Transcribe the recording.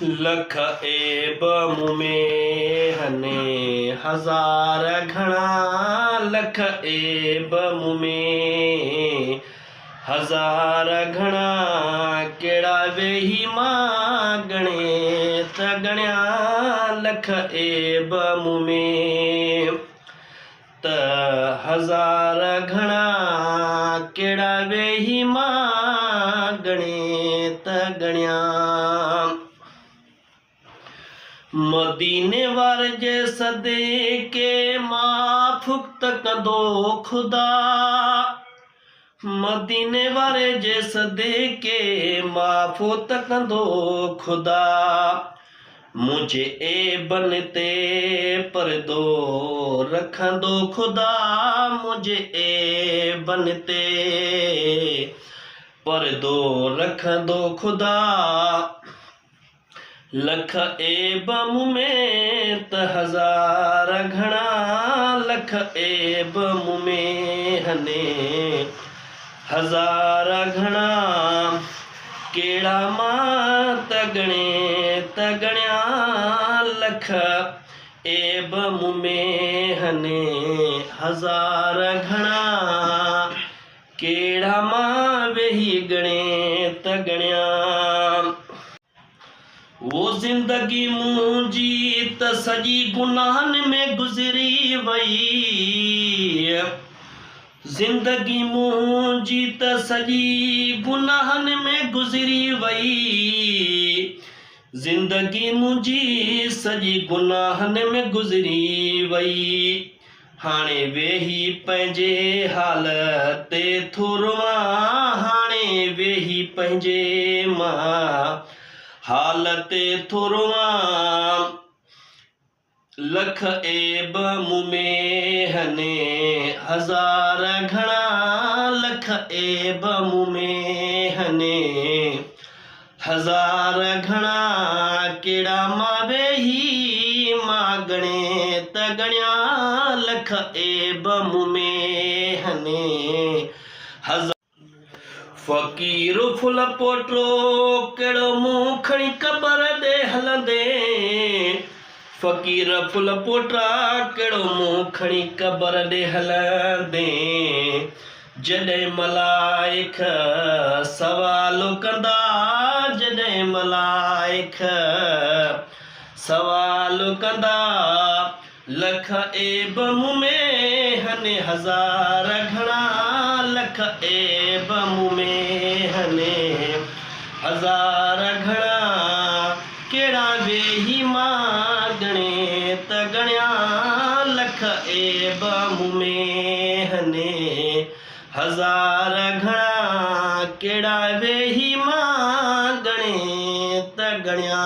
लख ऐब मूं में हने हज़ार घणा, लख ऐब मूं में हज़ार घणा, कहिड़ा वेही मां गणे त गणिया लख ऐब मूं में त हज़ार घणा, कहिड़ा वेही मां गणे त गणिया। मदीने वारे जे सदके माफ़ुक्त कंदो खुदा, मदीने वारे जे सदके माफ़ुक्त कंदो खुदा, मुझे ऐबन ते परदो रखंदो खुदा, मुझे ऐबन ते परदो रखंदो खुदा। लख ऐब मूं में त हज़ार घणा, लख ऐब मूं में हने हज़ार घणा, कहिड़ा मां त गणिया लख ऐब मूं में हने हज़ार घणा, कहिड़ा मां वेही गणे त गणिया। वो जिंदगी मुंहिंजी त सॼी गुनाहनि में गुज़री वई, जिंदगी मुंहिंजी त सॼी गुनाहनि में गुज़री वई, जिंदगी मुंहिंजी सॼी गुनाहनि में गुज़री वई। हाणे वेही पंहिंजे हाल ते थो रुवां, हाणे वेही पंहिंजे मां हाल ते थो रुवां। लख ऐब मूं में हने हज़ार घणा, लख ऐब मूं में हने हज़ार घणा, कहिड़ा मां वेही मां गणे त गणिया लख ऐब मूं में हने हज़ार। फ़कीर फुल पोटो कहिड़ो मुंहुं खणी क़बर ॾे हलंदे, फ़कीर फुल पोटा कहिड़ो मुंहुं खणी क़बर ॾे हलंदे, जॾहिं मलाइक सवाल कंदा, जॾहिं मलाइक सवाल कंदा, लख ऐब मूं में हने हज़ार घणा, लख ऐब मूं में हने हज़ार घणा, कहिड़ा वेही मां गणे त गणिया लख ऐब मूं में हने हज़ार घणा, कहिड़ा वेही मां गणे त गणिया।